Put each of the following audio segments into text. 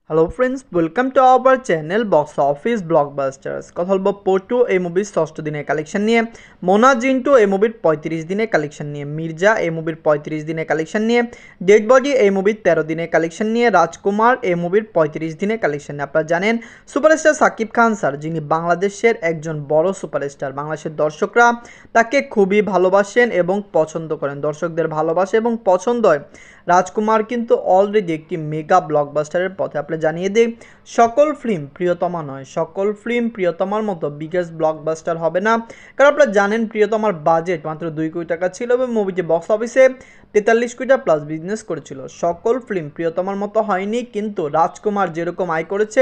Hello friends, welcome to our channel box office blockbusters. কথা বলবো পটু এই মুভির 6 দিনের কালেকশন নিয়ে, মোনা জিন্টু এই মুভির 35 দিনের কালেকশন নিয়ে, মির্জা এই মুভির 35 দিনের কালেকশন নিয়ে, ডেড বডি এই মুভির 13 দিনের কালেকশন নিয়ে, রাজকুমার এই মুভির 35 দিনের কালেকশন নিয়ে। আপনারা জানেন সুপারস্টার সাকিব খান স্যার, যিনি বাংলাদেশের একজন বড় সুপারস্টার, বাংলাদেশের দর্শকরা তাকে খুবই ভালোবাসেন এবং পছন্দ করেন, দর্শকদের ভালোবাসে এবং পছন্দ হয়। রাজকুমার কিন্তু অলরেডি একটি মেগা ব্লকবাস্টারের পথে। আপনি জানিয়ে দিই, সকল ফিল্ম প্রিয়তমা নয়, সকল ফিল্ম প্রিয়তমার মতো বিগেস্ট ব্লকবাস্টার হবে না। কারণ আপনারা জানেন প্রিয়তমার বাজেট মাত্র 2 কোটি টাকা ছিল এবং মুভিটি বক্স অফিসে 43 কোটি টাকা প্লাস বিজনেস করেছিল। সকল ফিল্ম প্রিয়তমার মতো হয়নি, কিন্তু রাজকুমার যেরকম আয় করেছে,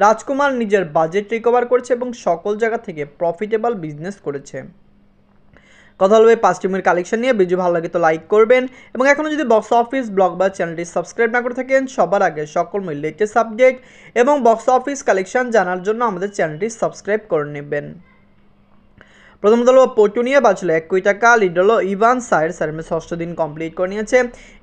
রাজকুমার নিজের বাজেট রিকভার করেছে এবং সকল জায়গা থেকে প্রফিটেবল বিজনেস করেছে। কথা বলবে 5টি মুভির কালেকশন নিয়ে। ভিডিও ভালো লাগে তো লাইক করবেন এবং এখনও যদি বক্স অফিস ব্লকবাস্টার চ্যানেলটি সাবস্ক্রাইব না করে থাকেন, সবার আগে সকল মুভির লেটেস্ট আপডেট এবং বক্স অফিস কালেকশন জানার জন্য আমাদের চ্যানেলটি সাবস্ক্রাইব করে নেবেন। প্রথমত হলো পটু নিয়ে বাঁচলো 1 কোটি টাকা। লিড হলো ইভান সাইড স্যার, 6 দিন কমপ্লিট করে নিয়েছে।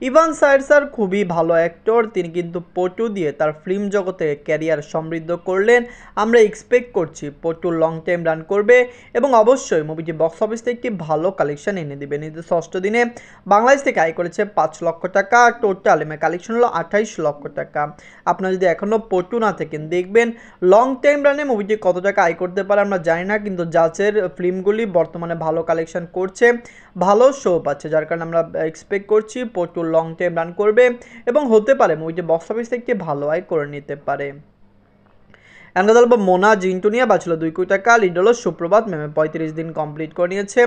ইভান সাইড স্যার খুবই ভালো অ্যাক্টর, তিনি কিন্তু পটু দিয়ে তার ফিল্ম জগতে ক্যারিয়ার সমৃদ্ধ করলেন। আমরা এক্সপেক্ট করছি পটু লং টাইম রান করবে এবং অবশ্যই মুভিটি বক্স অফিস থেকে একটি ভালো কালেকশন এনে দেবে। নিজের 6 দিনে বাংলাদেশ থেকে আয় করেছে 5 লক্ষ টাকা, টোটাল কালেকশন হলো 28 লক্ষ টাকা। আপনারা যদি এখনও পটু না থাকেন, দেখবেন লং টাইম রানে মুভিটি কত টাকা আয় করতে পারে আমরা জানি না, কিন্তু জাজের ফিল্ম বর্তমানে ভালো কালেকশন করছে, ভালো শো পাচ্ছে, যার কারণে আমরা এক্সপেক্ট করছি পটু লং টাইম রান করবে এবং হতে পারে মুভিটি বক্স অফিস থেকে ভালো আয় করে নিতে পারে। মোনা জিন্টু নিয়ে বাঁচলো 2 কোটি টাকা। লিড হলো সুপ্রভাত ম্যামে 35 দিন কমপ্লিট করে নিয়েছে।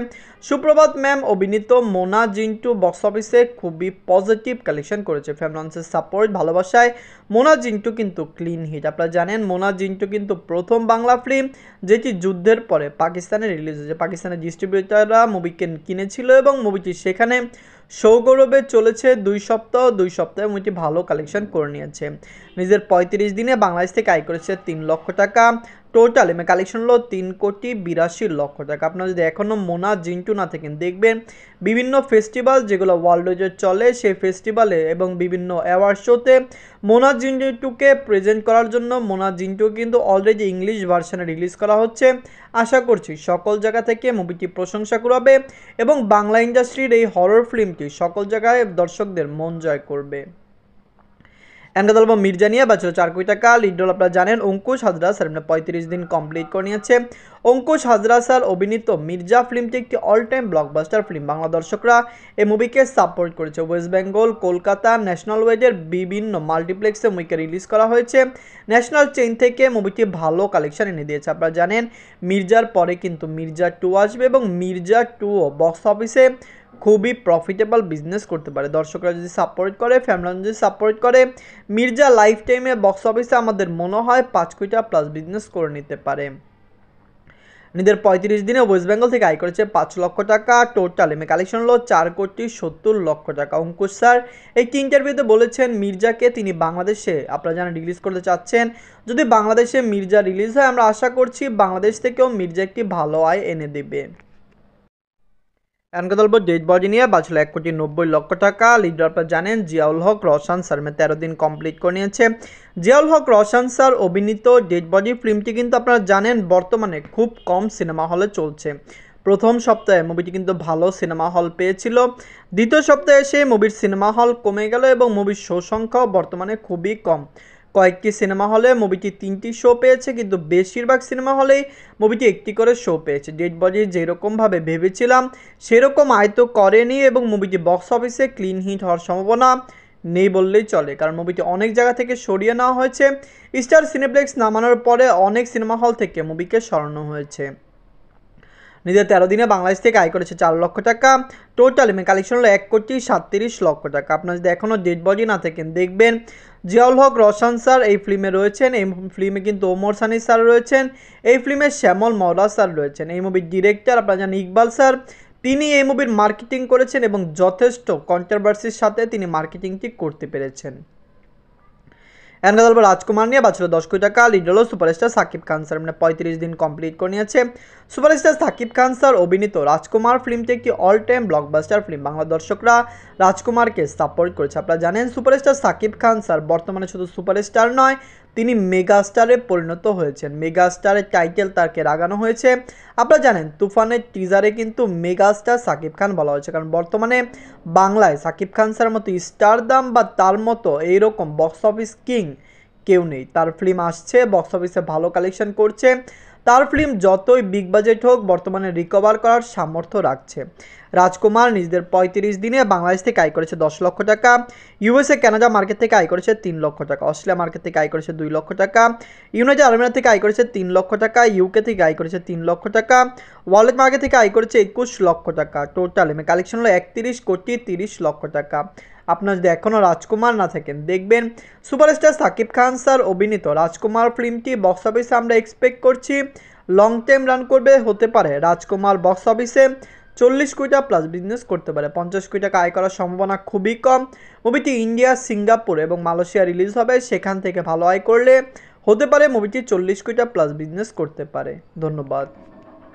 সুপ্রভাত ম্যাম অভিনীত মোনা জিন্টু বক্স অফিসে খুবই পজিটিভ কালেকশন করেছে। ফ্যামিলির সাপোর্ট ভালোবাসায় মোনা জিন্টু কিন্তু ক্লিন হিট। আপনারা জানেন মোনা জিন্টু কিন্তু প্রথম বাংলা ফিল্ম যেটি যুদ্ধের পরে পাকিস্তানে রিলিজ হয়েছে। পাকিস্তানের ডিস্ট্রিবিউটাররা মুভিকে কিনেছিল এবং মুভিটি সেখানে সৌগৌরবে চলেছে 2 সপ্তাহে মুভিটি ভালো কালেকশন করে নিয়েছে। নিজের 35 দিনে বাংলাদেশ থেকে আয় করেছে 3 লক্ষ টাকা। টোটাল কালেকশন হলো 3 কোটি 82 লক্ষ টাকা। আপনারা যদি এখনও মোনা জিন্টু না থাকেন, দেখবেন বিভিন্ন ফেস্টিভ্যাল যেগুলো ওয়ার্ল্ড ওয়াইড চলে, সেই ফেস্টিভ্যালে এবং বিভিন্ন অ্যাওয়ার্ড শোতে মোনা জিন্টুকে প্রেজেন্ট করার জন্য মোনা জিন্টু কিন্তু অলরেডি ইংলিশ ভার্সনে রিলিজ করা হচ্ছে। আশা করছি সকল জায়গা থেকে মুভিটি প্রশংসা কুড়াবে এবং বাংলা ইন্ডাস্ট্রির এই হরর ফিল্মটি সকল জায়গায় দর্শকদের মন জয় করবে। এন্ডাদলব মির্জা নিয়ে বাঁচলো 4 কোটি টাকা। লিড রোল আপনারা জানেন অঙ্কুশ হাজরা স্যার, 35 দিন কমপ্লিট করে নিয়েছে। অঙ্কুশ হাজরা স্যার অভিনীত মির্জা ফিল্মটি একটি all time blockbuster film. Bangla দর্শকরা এই মুভিকে সাপোর্ট করেছে। ওয়েস্ট বেঙ্গল, কলকাতা, ন্যাশনাল ওয়াইডের বিভিন্ন মাল্টিপ্লেক্সে মুভিকে রিলিজ করা হয়েছে। ন্যাশনাল চেইন থেকে মুভিটি ভালো কালেকশন এনে দিয়েছে। আপনারা জানেন মির্জার পরে কিন্তু মির্জা 2 আসবে এবং মির্জা 2ও বক্স অফিসে খুবই প্রফিটেবল বিজনেস করতে পারে। দর্শকরা যদি সাপোর্ট করে, ফ্যামিলি যদি সাপোর্ট করে, মির্জা লাইফ টাইমে বক্স অফিসে আমাদের মনে হয় 5 কোটি টাকা প্লাস বিজনেস করে নিতে পারে। নিজের 35 দিনে ওয়েস্ট বেঙ্গল থেকে আয় করেছে 5 লক্ষ টাকা। টোটাল কালেকশন হলো 4 কোটি 70 লক্ষ টাকা। অঙ্কুশ স্যার একটি ইন্টারভিউতে বলেছেন মির্জাকে তিনি বাংলাদেশে আপনারা জানেন রিলিজ করতে চাচ্ছেন। যদি বাংলাদেশে মির্জা রিলিজ হয়, আমরা আশা করছি বাংলাদেশ থেকেও মির্জা একটি ভালো আয় এনে দেবে। ডেড বডি নিয়ে বাঁচলো 1 কোটি 90 লক্ষ টাকা। লিডার আপনারা জানেন জিয়াউল হক রওশন স্যার, 13 দিন কমপ্লিট করে নিয়েছে। জিয়াউল হক রওশন স্যার অভিনীত ডেড বডি ফিল্মটি কিন্তু আপনারা জানেন বর্তমানে খুব কম সিনেমা হলে চলছে। প্রথম সপ্তাহে মুভিটি কিন্তু ভালো সিনেমা হল পেয়েছিল, দ্বিতীয় সপ্তাহে এসে মুভির সিনেমা হল কমে গেল এবং মুভির শো সংখ্যাও বর্তমানে খুবই কম। কয়েকটি সিনেমা হলে মুভিটি 3টি শো পেয়েছে, কিন্তু বেশিরভাগ সিনেমা হলেই মুভিটি 1টি করে শো পেয়েছে। ডেড বডি যেরকমভাবে ভেবেছিলাম সেরকম আয়ত্ত করেনি এবং মুভিটি বক্স অফিসে ক্লিন হিট হওয়ার সম্ভাবনা নেই বললেই চলে, কারণ মুভিটি অনেক জায়গা থেকে সরিয়ে নেওয়া হয়েছে। স্টার সিনেপ্লেক্স নামানোর পরে অনেক সিনেমা হল থেকে মুভিকে সরানো হয়েছে। নিজের 13 দিনে বাংলাদেশ থেকে আয় করেছে 4 লক্ষ টাকা। টোটাল কালেকশন হলো 1 কোটি 37 লক্ষ টাকা। আপনারা যদি এখনও ডেড বডি না থাকেন, দেখবেন জিয়াউল হক রওশন স্যার এই ফিল্মে রয়েছেন। এই ফিল্মে কিন্তু ওমর সানি স্যার রয়েছেন। এই ফিল্মে শ্যামল মওলা স্যার রয়েছেন। এই মুভির ডিরেক্টর আপনারা জানেন ইকবাল স্যার, তিনি এই মুভির মার্কেটিং করেছেন এবং যথেষ্ট কন্ট্রোভার্সির সাথে তিনি মার্কেটিংটি করতে পেরেছেন। এখন কথা বলবো রাজকুমার নিয়ে। বাঁচল 10 কোটি টাকা, লিড হলো সুপারস্টার সাকিব খান স্যার, মানে 35 দিন কমপ্লিট করে নিয়েছে। সুপারস্টার সাকিব খান স্যার অভিনীত রাজকুমার ফিল্মটি একটি all time blockbuster film. Bangla দর্শকরা রাজকুমারকে সাপোর্ট করেছে। আপনারা জানেন সুপারস্টার সাকিব খান স্যার বর্তমানে শুধু সুপারস্টার নয়, তিনি মেগা স্টারে পরিণত হয়েছেন। মেগা স্টারের টাইটেল তাকে লাগানো হয়েছে। আপনারা জানেন তুফানের টিজারে কিন্তু মেগা স্টার সাকিব খান বলা হয়েছে, কারণ বর্তমানে বাংলায় সাকিব খান স্যার মতো স্টার দাম বা তার মতো এইরকম বক্স অফিস কিং কেউ নেই। তার ফিল্ম আসছে, বক্স অফিসে ভালো কালেকশন করছে, তার ফিল্ম যতই বিগ বাজেট হোক বর্তমানে রিকভার করার সামর্থ্য রাখছে। রাজকুমার নিজেদের 35 দিনে বাংলাদেশ থেকে আয় করেছে 10 লক্ষ টাকা, ইউএসএ কানাডা মার্কেট থেকে আয় করেছে 3 লক্ষ টাকা, অস্ট্রেলিয়া মার্কেট থেকে আয় করেছে 2 লক্ষ টাকা, ইউনাইটেড আরব আমিরাত থেকে আয় করেছে 3 লক্ষ টাকা, ইউকে থেকে আয় করেছে 3 লক্ষ টাকা, ওয়ার্ল্ড মার্কেট থেকে আয় করেছে 21 লক্ষ টাকা। টোটাল কালেকশন হলো 31 কোটি 30 লক্ষ টাকা। আপনার যদি এখনও রাজকুমার না থাকেন, দেখবেন সুপারস্টার সাকিব খান স্যার অভিনীত রাজকুমার ফিল্মটি বক্স অফিসে আমরা এক্সপেক্ট করছি লং টাইম রান করবে। হতে পারে রাজকুমার বক্স অফিসে 40 কোটি টাকা প্লাস বিজনেস করতে পারে, 50 কোটি টাকা আয় করার সম্ভাবনা খুবই কম। মুভিটি ইন্ডিয়া, সিঙ্গাপুর এবং মালয়েশিয়া রিলিজ হবে, সেখান থেকে ভালো আয় করলে হতে পারে মুভিটি 40 কোটি টাকা প্লাস বিজনেস করতে পারে। ধন্যবাদ।